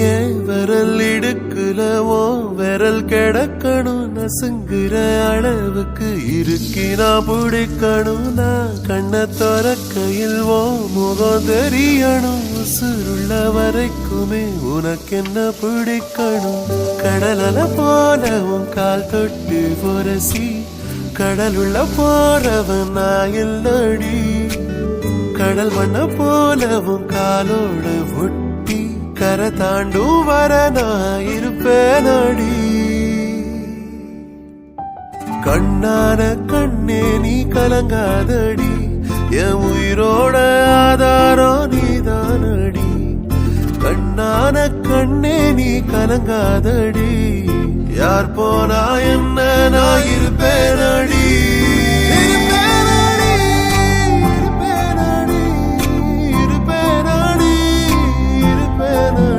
ஏன் விரல் இடுக்குலவோ விரல் கிடக்கணும் நசுங்குற அளவுக்கு இருக்கினா பிடிக்கணும் நான் கண்ண துறக்கையில் ஓ முகம் தெரியணும் உசுருள்ள வரைக்குமே உனக்கு என்ன பிடிக்கணும் கடலல போலவும் கால் தொட்டு பொரசி கடலுள்ள போறவன் நான் இல்லடி கடல் மண்ண போலவும் காலோடு ஒட்டி கரை தாண்டும் வர நான் இருப்பேனடி கண்ணான கண்ணே நீ கலங்காதடி என் உயிரோட ஆதாரம் நீதானடி கண்ணான கண்ணே நீ கலங்காதடி யார் போனா என்ன நான் இருப்பேனடி